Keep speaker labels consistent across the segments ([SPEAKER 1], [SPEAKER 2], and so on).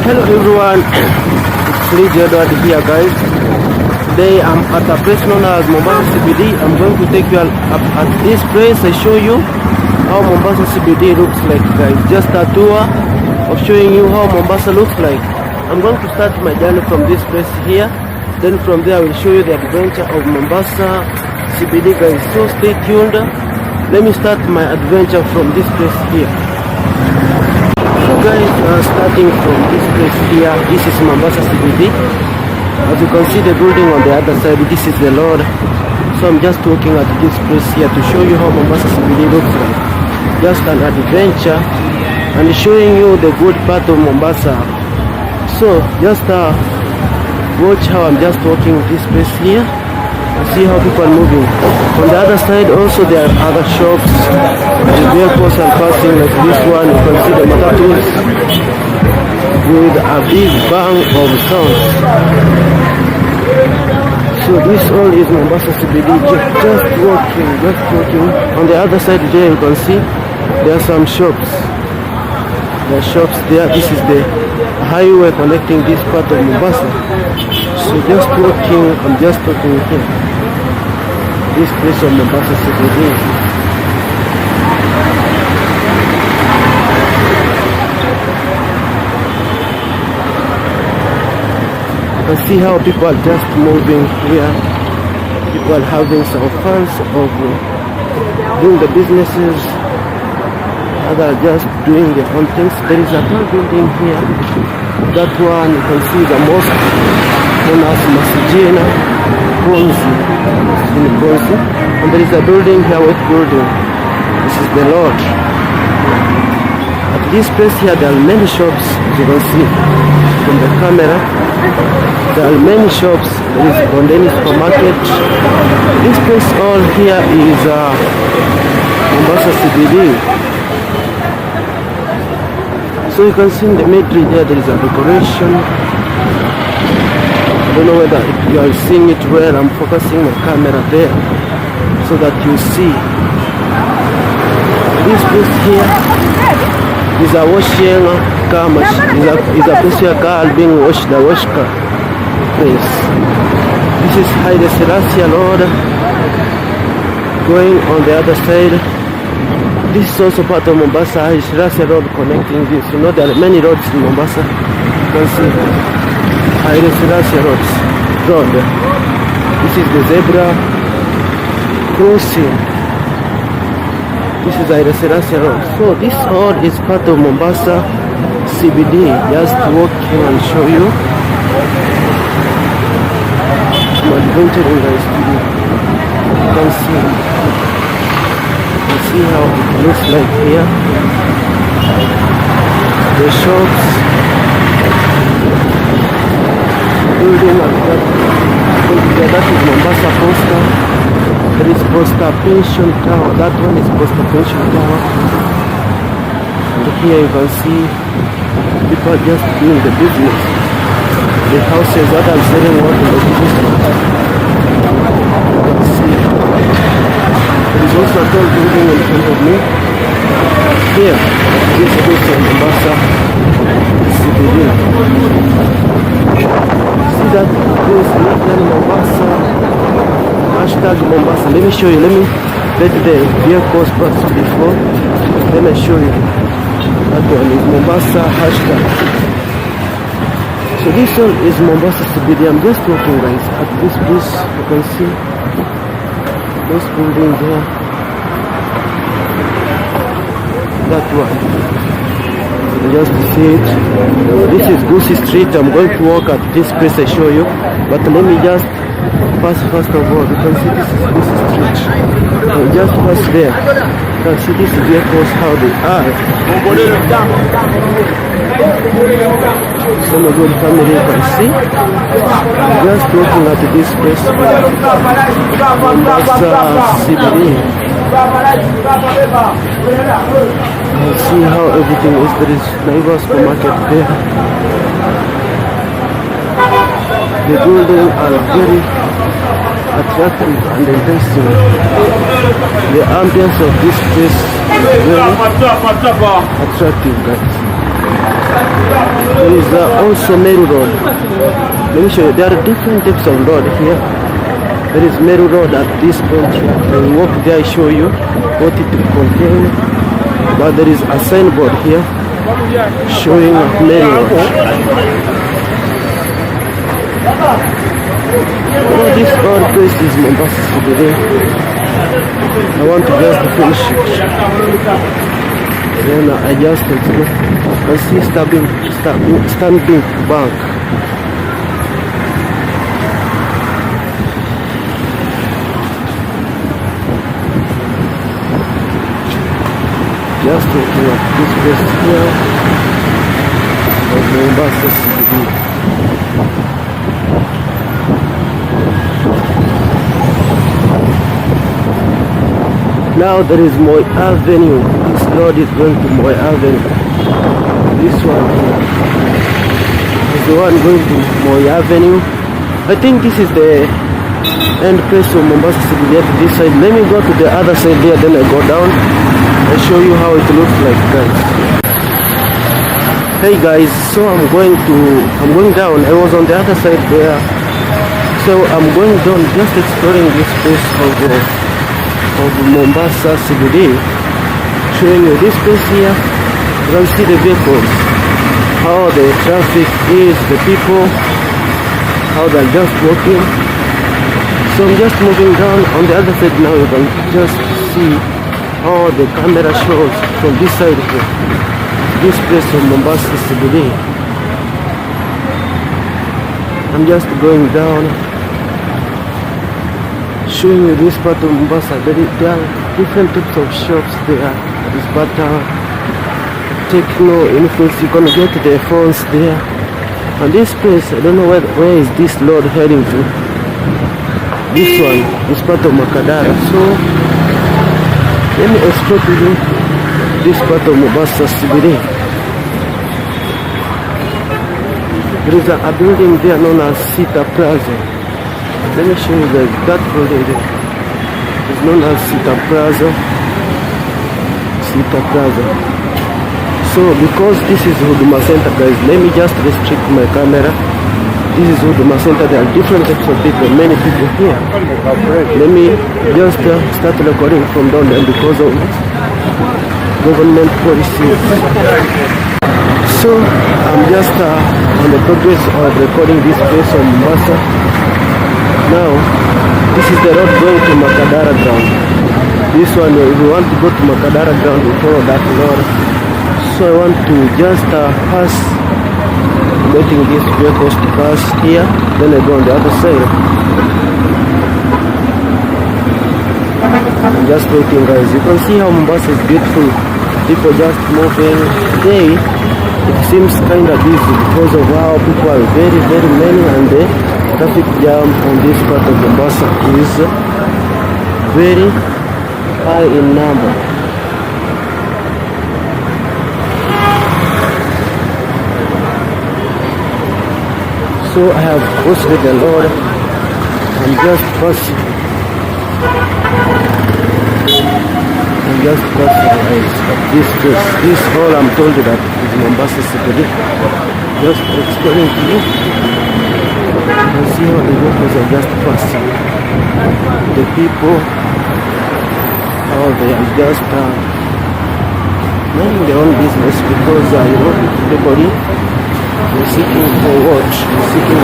[SPEAKER 1] Hello everyone, it's Lee Edward here guys. Today I'm at a place known as Mombasa CBD. I'm going to take you up at this place. I show you how Mombasa CBD looks like guys. Just a tour of showing you how Mombasa looks like. I'm going to start my journey from this place here. Then from there I will show you the adventure of Mombasa CBD guys. So stay tuned. Let me start my adventure from this place here. Guys, starting from this place here, this is Mombasa CBD. As you can see the building on the other side, this is the Lord. So I'm just walking at this place here to show you how Mombasa CBD looks like. Just an adventure and showing you the good part of Mombasa. So just watch how I'm just walking this place here. See how people are moving. On the other side also there are other shops. The vehicles are passing like this one. You can see the matatus with a big bang of sound. So this all is Mombasa CBD. Just walking. On the other side there you can see there are some shops. There are shops there. This is the highway connecting this part of Mombasa. So just walking, I'm just walking here. This place of Mombasa CBD. You can see how people are just moving here. People are having some fun of doing the businesses. Others are just doing their own things. There is a tall building here. That one you can see the mosque known as Masjid Konzi. And there is a building here, white building. This is the Lord. At this place here there are many shops, as you can see from the camera. There are many shops. There is Bondeni supermarket. This place all here is Mombasa CBD. So you can see in the middle there is a decoration. I don't know whether you are seeing it well. I'm focusing my camera there so that you see. This place here is a washing car machine. Is a place where car are being washed, the wash car place. This is Haile Selassie Road. Going on the other side. This is also part of Mombasa. Haile Selassie Road connecting this. You know there are many roads in Mombasa. You can see Haile Selassie Road. This is the zebra crossing. This is Haile Selassie Road. So this all is part of Mombasa CBD. Just walking and show you. I'm adventuring guys. You can see how it looks like here. The shops, building and that is Mombasa Posta. There is Posta Pension Tower. That one is Posta Pension Tower. And here you can see people just doing the business. The houses that are selling water in the business. You can see. There is also a tall building in front of me. Here, this place in Mombasa CBD. See that place written Mombasa. Hashtag Mombasa. Let me show you. Let the vehicles pass before. Then I show you. That one is Mombasa hashtag. So this one is Mombasa CBD. I'm just walking guys at this place. You can see this building there. That one. Just see it. This is Goosey Street. I'm going to walk at this place I show you. But let me just pass first of all. You can see this is Goosey Street. Just pass there. You can see these vehicles how they are. Some of good family you can see. I'm just walking at this place. Mombasa CBD. You see how everything is. There is Naivas supermarket there. The buildings are very attractive and interesting. The ambience of this place is very attractive guys. There is also Meru Road. Let me show you. There are different types of road here. There is Meru Road at this point here. I will walk there, I show you what it contains. But there is a signboard here showing Meru Road. This whole place is Mombasa CBD. I want to just finish it. Then I just go. I see Stanbic Bank. Just looking at this place here of Mombasa CBD. Now there is Moi Avenue. This road is going to Moi Avenue. This one here is the one going to Moi Avenue. I think this is the end place of Mombasa CBD to this side. Let me go to the other side there, then I go down. I'll show you how it looks like, guys. Hey guys, so I'm going down. I was on the other side there, so I'm going down, just exploring this place of Mombasa CBD, showing you this place here. You can see the vehicles, how the traffic is, the people, how they're just walking. So I'm just moving down. On the other side now, you can just see how the camera shows from this side here. This place of Mombasa CBD. I'm just going down, showing you this part of Mombasa. There are different types of shops there. This butter, techno, influence. You can get the phones there. And this place, I don't know where is this road heading to. This one is part of Makadara. So let me explore to you this part of Mombasa CBD. There is a building there known as Sita Plaza. Let me show you that building there. It's known as Sita Plaza. Sita Plaza. So because this is Huduma Center, guys, let me just restrict my camera. This is Huduma Center. There are different types of people, many people here. Let me just start recording from down there because of government policies. So I'm just on the progress of recording this place on Mombasa. Now this is the road going to Makadara ground. This one, if you want to go to Makadara ground, you follow that road. So I want to just pass, letting these vehicles to pass here, then I go on the other side. I'm just waiting, guys. You can see how Mombasa is beautiful. People just moving. Today it seems kind of busy because of how people are very, very many, and the traffic jam on this part of Mombasa is very high in number. So I have crossed the Lord. I'm just passing. Guys, at this place. This hall, I'm told that is Mombasa CBD. Just exploring to you. You can see how the vehicles are just passing. The people, how they are just minding their own business because everybody is seeking for what? Seeking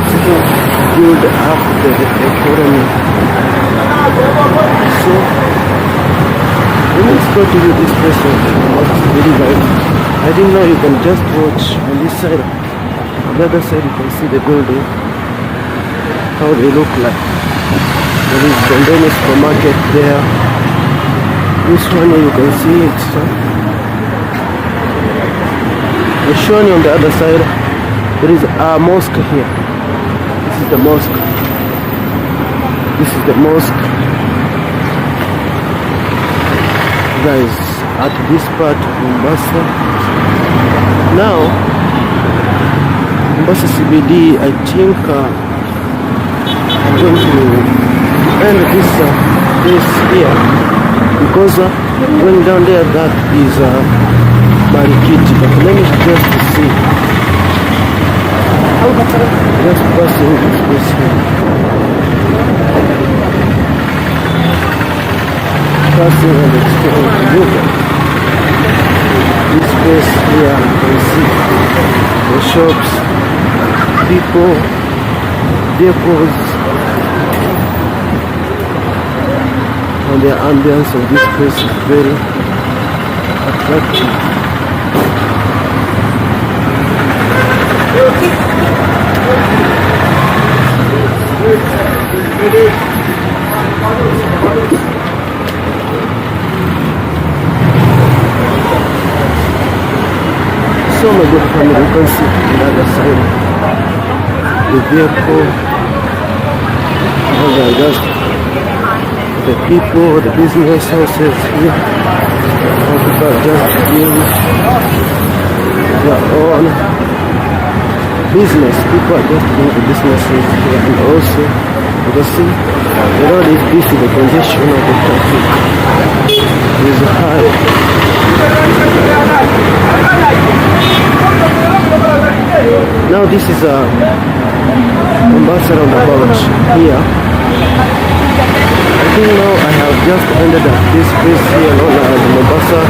[SPEAKER 1] to build up the economy. So let me explore to you this place of very right. I didn't know you can just watch on this side. On the other side you can see the building, how they look like. There is Bondeni supermarket there. This one you can see it. I'm showing you on the other side. There is a mosque here. This is the mosque. This is the mosque. Guys, at this part of Mombasa. Now, Mombasa CBD, I think I'm going to end this place here. because going down there, that is Marikiti. But let me just see. Just passing this place here. Passing and exploring. Look at this place here. You can see the shops, people, vehicles, and the ambience of this place is very attractive. So my good family, you can see on the other side the vehicle, and just the people, the business houses here. All people are just doing their own business. People are just doing the businesses here, and also you can see the road is busy. The congestion of the traffic is high. Now this is a Mombasa roundabout here. I think now I have just ended up this place here known as Mombasa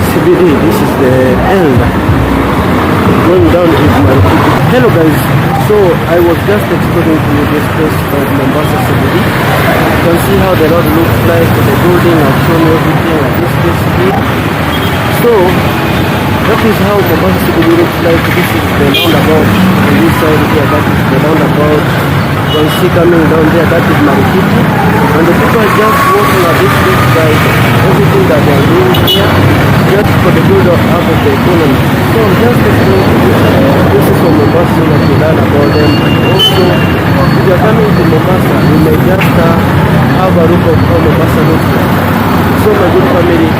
[SPEAKER 1] CBD. This is the end. Going down is Marikiti. Hello guys, so I was just exploring to you this place called Mombasa CBD. You can see how the road looks like, the building. I've shown you everything at this place here. So that is how Mombasa CBD looks like. This is the roundabout on this side here. That is the roundabout. You can see coming down there, that is Marikiti. And the people are just walking at this place by everything that they are doing here, just for the build up of the economy. So I'm just explaining this is from Mombasa so that you learn about them. And also, if you are coming to Mombasa, you may just have a look of how Mombasa looks like. So my good family,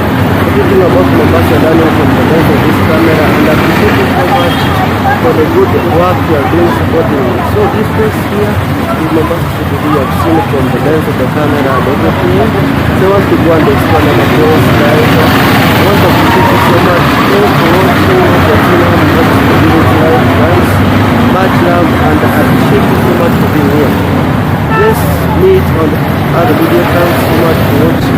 [SPEAKER 1] everything about Mombasa learning from the lens of this camera, and I appreciate you so much for the good work you are doing supporting me. So this place here is Mombasa CBD. You have seen it from the lens of the camera and everything. So I want to go and explore another place, guys. I want to appreciate you so much. Thanks for watching. Continue on Mombasa CBD live, guys. Much love, and I appreciate you so much for being here. Let's meet on the other video. Thanks so much for watching.